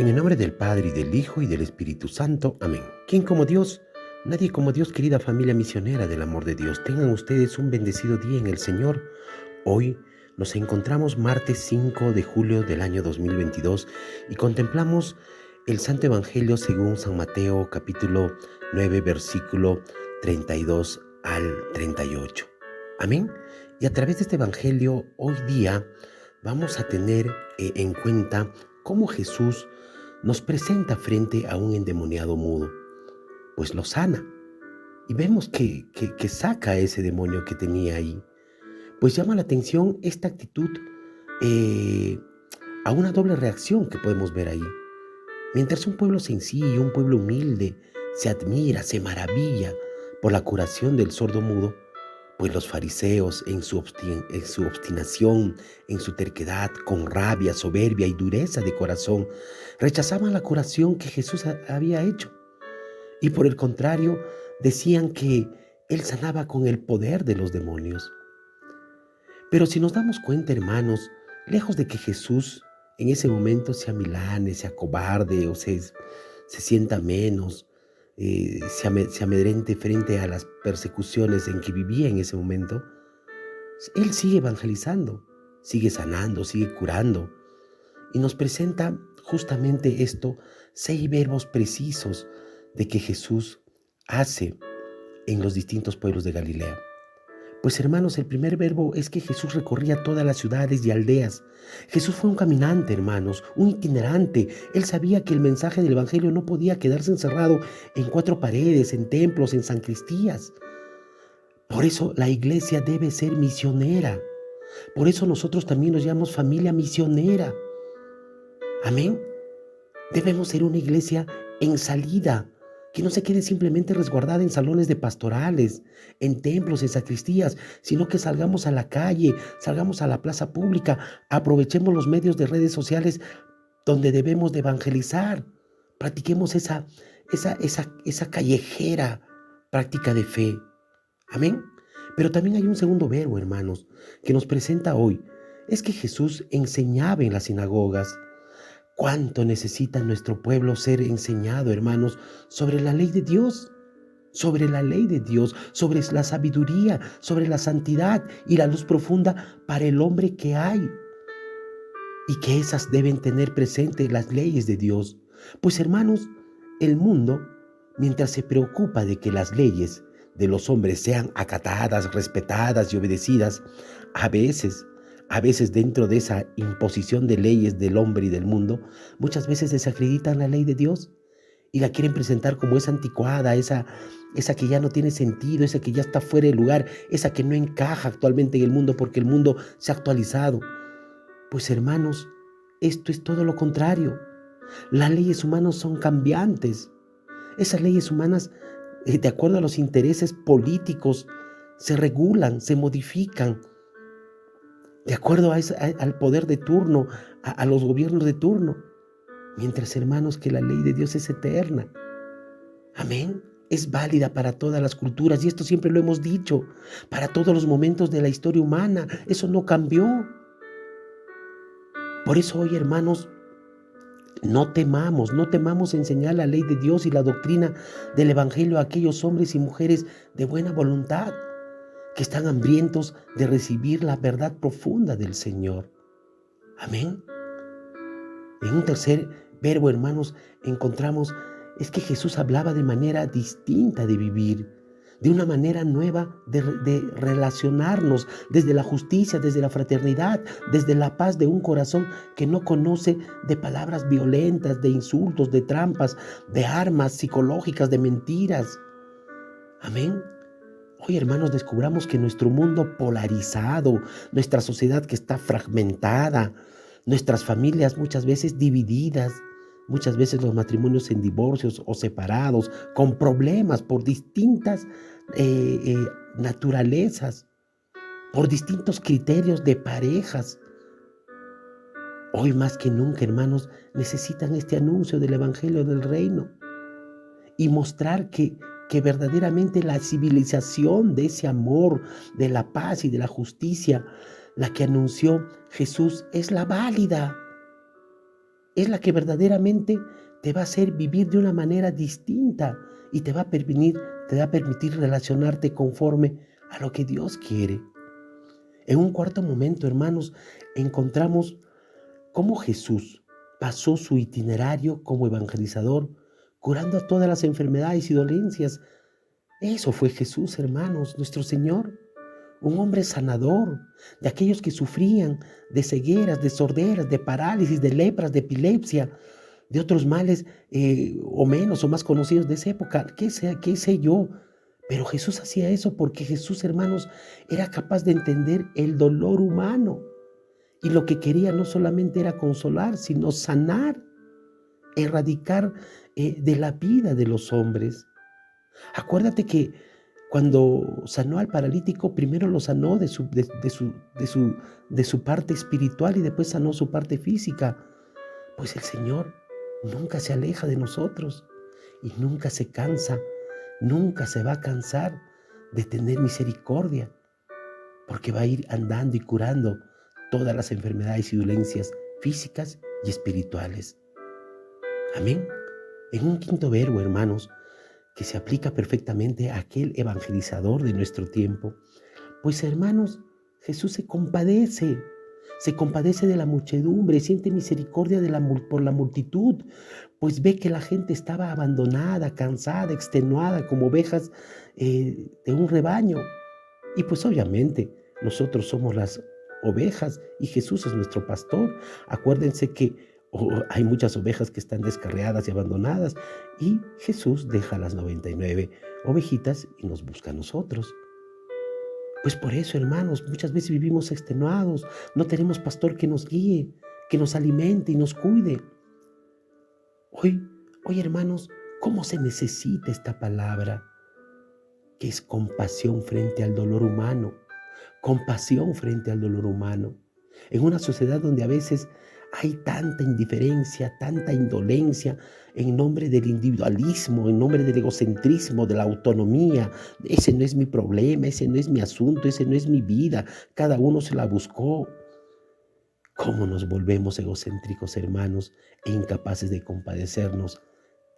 En el nombre del Padre, y del Hijo, y del Espíritu Santo. Amén. ¿Quién como Dios? Nadie como Dios, querida familia misionera del amor de Dios. Tengan ustedes un bendecido día en el Señor. Hoy nos encontramos martes 5 de julio del año 2022 y contemplamos el Santo Evangelio según San Mateo, capítulo 9, versículo 32 al 38. Amén. Y a través de este Evangelio, hoy día vamos a tener en cuenta cómo Jesús nos presenta frente a un endemoniado mudo, pues lo sana. Y vemos que saca a ese demonio que tenía ahí. Pues llama la atención esta actitud eh, a una doble reacción que podemos ver ahí. Mientras un pueblo sencillo, un pueblo humilde, se admira, se maravilla por la curación del sordo mudo, pues los fariseos en su obstinación, en su terquedad, con rabia, soberbia y dureza de corazón, rechazaban la curación que Jesús había hecho. Y por el contrario, decían que Él sanaba con el poder de los demonios. Pero si nos damos cuenta, hermanos, lejos de que Jesús en ese momento sea milane, sea cobarde o se sienta menos, se amedrente frente a las persecuciones en que vivía en ese momento, Él sigue evangelizando, sigue sanando, sigue curando y nos presenta justamente esto, 6 verbos precisos de que Jesús hace en los distintos pueblos de Galilea. Pues hermanos, el primer verbo es que Jesús recorría todas las ciudades y aldeas. Jesús fue un caminante, hermanos, un itinerante. Él sabía que el mensaje del Evangelio no podía quedarse encerrado en 4 paredes, en templos, en sacristías. Por eso la iglesia debe ser misionera. Por eso nosotros también nos llamamos familia misionera. Amén. Debemos ser una iglesia en salida, que no se quede simplemente resguardada en salones de pastorales, en templos, en sacristías, sino que salgamos a la calle, salgamos a la plaza pública, aprovechemos los medios de redes sociales donde debemos de evangelizar. Practiquemos esa callejera práctica de fe. Amén. Pero también hay un segundo verbo, hermanos, que nos presenta hoy. Es que Jesús enseñaba en las sinagogas. ¿Cuánto necesita nuestro pueblo ser enseñado, hermanos, sobre la ley de Dios? Sobre la ley de Dios, sobre la sabiduría, sobre la santidad y la luz profunda para el hombre que hay. Y que esas deben tener presente las leyes de Dios. Pues hermanos, el mundo, mientras se preocupa de que las leyes de los hombres sean acatadas, respetadas y obedecidas, a veces dentro de esa imposición de leyes del hombre y del mundo, muchas veces desacreditan la ley de Dios y la quieren presentar como esa anticuada, esa que ya no tiene sentido, esa que ya está fuera de lugar, esa que no encaja actualmente en el mundo porque el mundo se ha actualizado. Pues hermanos, esto es todo lo contrario. Las leyes humanas son cambiantes. Esas leyes humanas, de acuerdo a los intereses políticos, se regulan, se modifican, de acuerdo al poder de turno, a los gobiernos de turno. Mientras, hermanos, que la ley de Dios es eterna. Amén. Es válida para todas las culturas y esto siempre lo hemos dicho, para todos los momentos de la historia humana. Eso no cambió. Por eso hoy, hermanos, no temamos enseñar la ley de Dios y la doctrina del Evangelio a aquellos hombres y mujeres de buena voluntad que están hambrientos de recibir la verdad profunda del Señor. Amén. En un tercer verbo, hermanos, encontramos es que Jesús hablaba de manera distinta de vivir, de una manera nueva de relacionarnos desde la justicia, desde la fraternidad, desde la paz de un corazón que no conoce de palabras violentas, de insultos, de trampas, de armas psicológicas, de mentiras. Amén. Hoy, hermanos, descubramos que nuestro mundo polarizado, nuestra sociedad que está fragmentada, nuestras familias muchas veces divididas, muchas veces los matrimonios en divorcios o separados, con problemas por distintas naturalezas, por distintos criterios de parejas. Hoy más que nunca, hermanos, necesitan este anuncio del Evangelio del Reino y mostrar que verdaderamente la civilización de ese amor, de la paz y de la justicia, la que anunció Jesús, es la válida. es la que verdaderamente te va a hacer vivir de una manera distinta y te va a permitir relacionarte conforme a lo que Dios quiere. En un cuarto momento, hermanos, encontramos cómo Jesús pasó su itinerario como evangelizador, curando a todas las enfermedades y dolencias. Eso fue Jesús, hermanos, nuestro Señor. Un hombre sanador de aquellos que sufrían de cegueras, de sorderas, de parálisis, de lepras, de epilepsia, de otros males o menos o más conocidos de esa época. ¿Qué sé yo? Pero Jesús hacía eso porque Jesús, hermanos, era capaz de entender el dolor humano. Y lo que quería no solamente era consolar, sino sanar, erradicar de la vida de los hombres. Acuérdate que cuando sanó al paralítico, primero lo sanó de su parte espiritual y después sanó su parte física. Pues el Señor nunca se aleja de nosotros y nunca se cansa, nunca se va a cansar de tener misericordia, porque va a ir andando y curando todas las enfermedades y dolencias físicas y espirituales. Amén. En un quinto verbo, hermanos, que se aplica perfectamente a aquel evangelizador de nuestro tiempo. Pues, hermanos, Jesús se compadece de la muchedumbre, siente misericordia por la multitud, pues ve que la gente estaba abandonada, cansada, extenuada, como ovejas de un rebaño. Y pues obviamente nosotros somos las ovejas y Jesús es nuestro pastor. Acuérdense que hay muchas ovejas que están descarriadas y abandonadas y Jesús deja las 99 ovejitas y nos busca a nosotros. Pues por eso, hermanos, muchas veces vivimos extenuados, no tenemos pastor que nos guíe, que nos alimente y nos cuide. Hoy, hermanos, ¿cómo se necesita esta palabra? Que es compasión frente al dolor humano, compasión frente al dolor humano. En una sociedad donde a veces hay tanta indiferencia, tanta indolencia en nombre del individualismo, en nombre del egocentrismo, de la autonomía. Ese no es mi problema, ese no es mi asunto, ese no es mi vida. Cada uno se la buscó. ¿Cómo nos volvemos egocéntricos, hermanos, e incapaces de compadecernos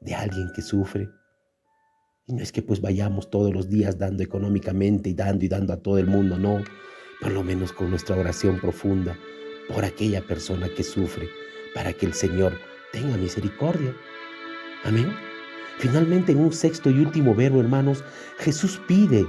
de alguien que sufre? Y no es que pues vayamos todos los días dando económicamente y dando a todo el mundo, no. Por lo menos con nuestra oración profunda por aquella persona que sufre, para que el Señor tenga misericordia. Amén. Finalmente, en un sexto y último verbo, hermanos, Jesús pide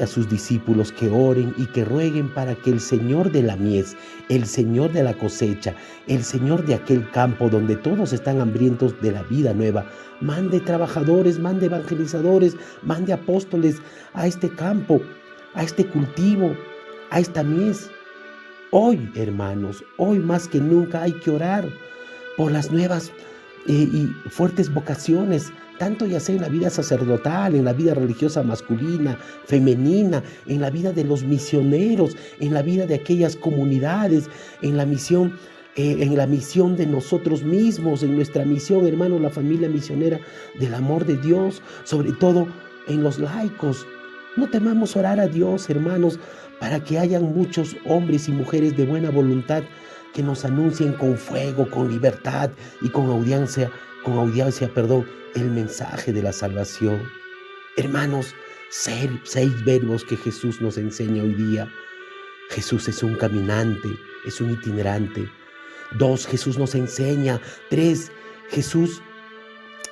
a sus discípulos que oren y que rueguen para que el Señor de la mies, el Señor de la cosecha, el Señor de aquel campo donde todos están hambrientos de la vida nueva, mande trabajadores, mande evangelizadores, mande apóstoles a este campo, a este cultivo, a esta mies. Hoy, hermanos, hoy más que nunca hay que orar por las nuevas y fuertes vocaciones, tanto ya sea en la vida sacerdotal, en la vida religiosa masculina, femenina, en la vida de los misioneros, en la vida de aquellas comunidades, en la misión de nosotros mismos, en nuestra misión, hermanos, la familia misionera del amor de Dios, sobre todo en los laicos. No temamos orar a Dios, hermanos, para que hayan muchos hombres y mujeres de buena voluntad que nos anuncien con fuego, con libertad y con audiencia, el mensaje de la salvación. Hermanos, 6 verbos que Jesús nos enseña hoy día. Jesús es un caminante, es un itinerante. 2, Jesús nos enseña. 3, Jesús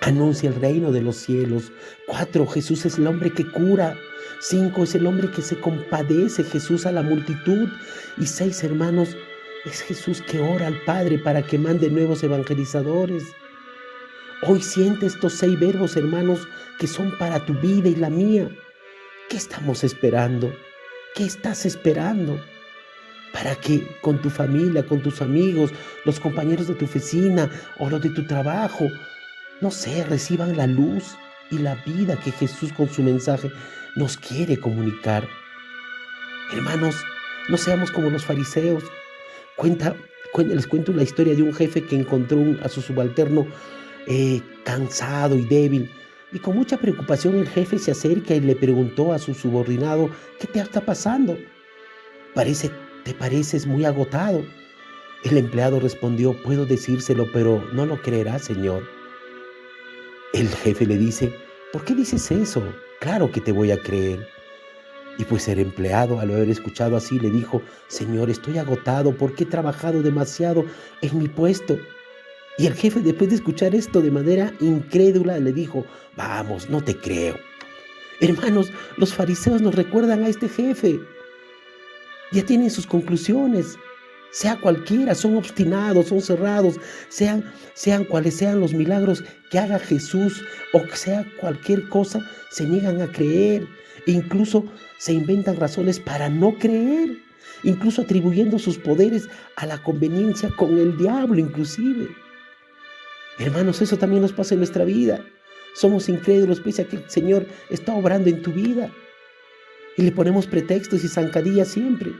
anuncia el reino de los cielos. 4, Jesús es el hombre que cura. 5, es el hombre que se compadece, Jesús, a la multitud. Y 6, hermanos, es Jesús que ora al Padre para que mande nuevos evangelizadores. Hoy siente estos 6 verbos, hermanos, que son para tu vida y la mía. ¿Qué estamos esperando? ¿Qué estás esperando? Para que con tu familia, con tus amigos, los compañeros de tu oficina o los de tu trabajo, no sé, reciban la luz y la vida que Jesús con su mensaje nos quiere comunicar. Hermanos, no seamos como los fariseos. Les cuento la historia de un jefe que encontró a su subalterno cansado y débil. Y con mucha preocupación el jefe se acerca y le preguntó a su subordinado: ¿qué te está pasando? Te pareces muy agotado. El empleado respondió: puedo decírselo, pero no lo creerá, señor. El jefe le dice: ¿por qué dices eso? Claro que te voy a creer. Y pues el empleado, al haber escuchado así, le dijo: señor, estoy agotado porque he trabajado demasiado en mi puesto. Y el jefe, después de escuchar esto de manera incrédula, le dijo: vamos, no te creo. Hermanos, los fariseos nos recuerdan a este jefe. Ya tienen sus conclusiones. Sea cualquiera, son obstinados, son cerrados, sean cuales sean los milagros que haga Jesús o que sea cualquier cosa, se niegan a creer. E incluso se inventan razones para no creer, incluso atribuyendo sus poderes a la conveniencia con el diablo inclusive. Hermanos, eso también nos pasa en nuestra vida. Somos incrédulos pese a que el Señor está obrando en tu vida. Y le ponemos pretextos y zancadillas siempre.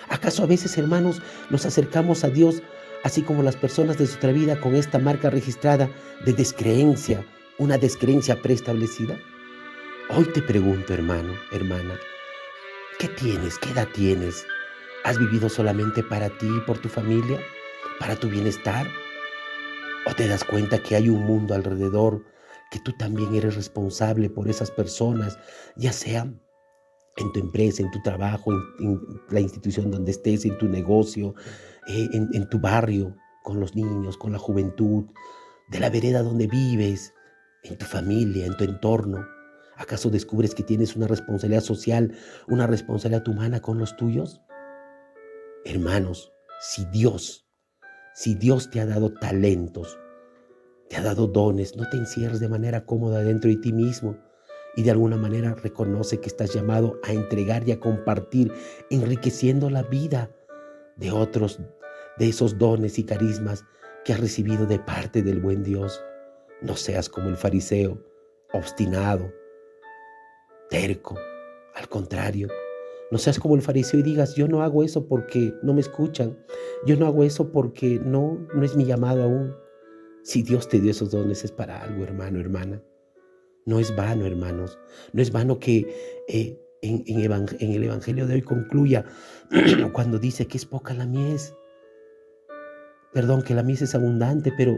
¿Acaso a veces, hermanos, nos acercamos a Dios así como las personas de nuestra vida con esta marca registrada de descreencia, una descreencia preestablecida? Hoy te pregunto, hermano, hermana, ¿qué tienes? ¿Qué edad tienes? ¿Has vivido solamente para ti y por tu familia? ¿Para tu bienestar? ¿O te das cuenta que hay un mundo alrededor, que tú también eres responsable por esas personas, ya sea en tu empresa, en tu trabajo, en la institución donde estés, en tu negocio, en tu barrio, con los niños, con la juventud, de la vereda donde vives, en tu familia, en tu entorno? ¿Acaso descubres que tienes una responsabilidad social, una responsabilidad humana con los tuyos? Hermanos, si Dios te ha dado talentos, te ha dado dones, no te encierres de manera cómoda dentro de ti mismo. Y de alguna manera reconoce que estás llamado a entregar y a compartir, enriqueciendo la vida de otros, de esos dones y carismas que has recibido de parte del buen Dios. No seas como el fariseo, obstinado, terco. Al contrario, no seas como el fariseo y digas: yo no hago eso porque no me escuchan. Yo no hago eso porque no es mi llamado aún. Si Dios te dio esos dones es para algo, hermano, hermana. No es vano, hermanos. No es vano que en el Evangelio de hoy concluya cuando dice que es poca la mies. Perdón, que la mies es abundante, pero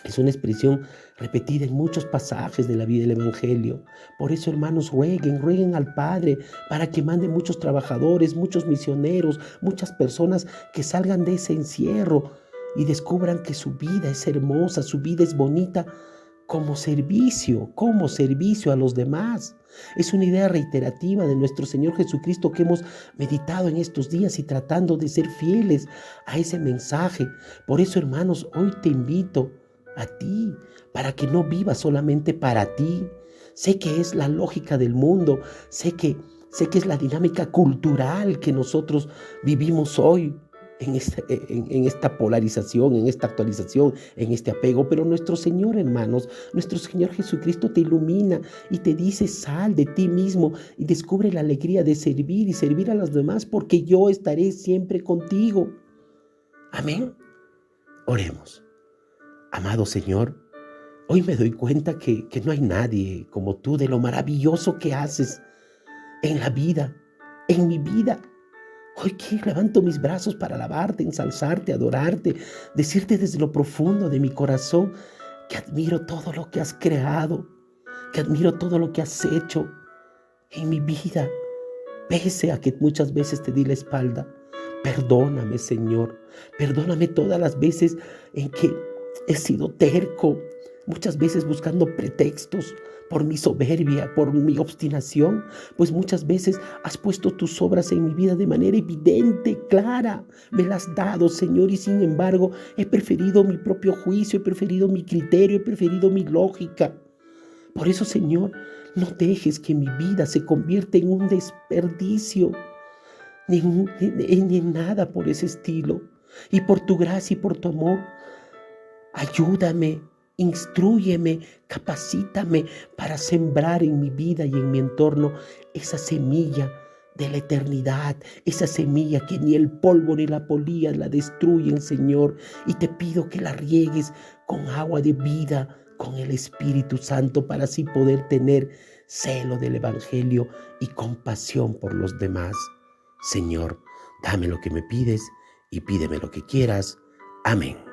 es una expresión repetida en muchos pasajes de la vida del Evangelio. Por eso, hermanos, rueguen al Padre para que mande muchos trabajadores, muchos misioneros, muchas personas que salgan de ese encierro y descubran que su vida es hermosa, su vida es bonita, como servicio a los demás. Es una idea reiterativa de nuestro Señor Jesucristo que hemos meditado en estos días y tratando de ser fieles a ese mensaje. Por eso, hermanos, hoy te invito a ti para que no vivas solamente para ti. Sé que es la lógica del mundo, sé que es la dinámica cultural que nosotros vivimos hoy. En esta polarización, en esta actualización, en este apego. Pero nuestro Señor, hermanos, nuestro Señor Jesucristo te ilumina y te dice: sal de ti mismo y descubre la alegría de servir y servir a los demás, porque yo estaré siempre contigo. Amén. Oremos. Amado Señor, hoy me doy cuenta que no hay nadie como tú, de lo maravilloso que haces en la vida, en mi vida. Hoy que levanto mis brazos para alabarte, ensalzarte, adorarte, decirte desde lo profundo de mi corazón que admiro todo lo que has creado, que admiro todo lo que has hecho en mi vida, pese a que muchas veces te di la espalda. Perdóname, Señor, perdóname todas las veces en que he sido terco, muchas veces buscando pretextos por mi soberbia, por mi obstinación, pues muchas veces has puesto tus obras en mi vida de manera evidente, clara. Me las has dado, Señor, y sin embargo he preferido mi propio juicio, he preferido mi criterio, he preferido mi lógica. Por eso, Señor, no dejes que mi vida se convierta en un desperdicio, ni en nada por ese estilo. Y por tu gracia y por tu amor, ayúdame, instrúyeme, capacítame para sembrar en mi vida y en mi entorno esa semilla de la eternidad, esa semilla que ni el polvo ni la polilla la destruyen, Señor. Y te pido que la riegues con agua de vida, con el Espíritu Santo, para así poder tener celo del Evangelio y compasión por los demás. Señor, dame lo que me pides y pídeme lo que quieras. Amén.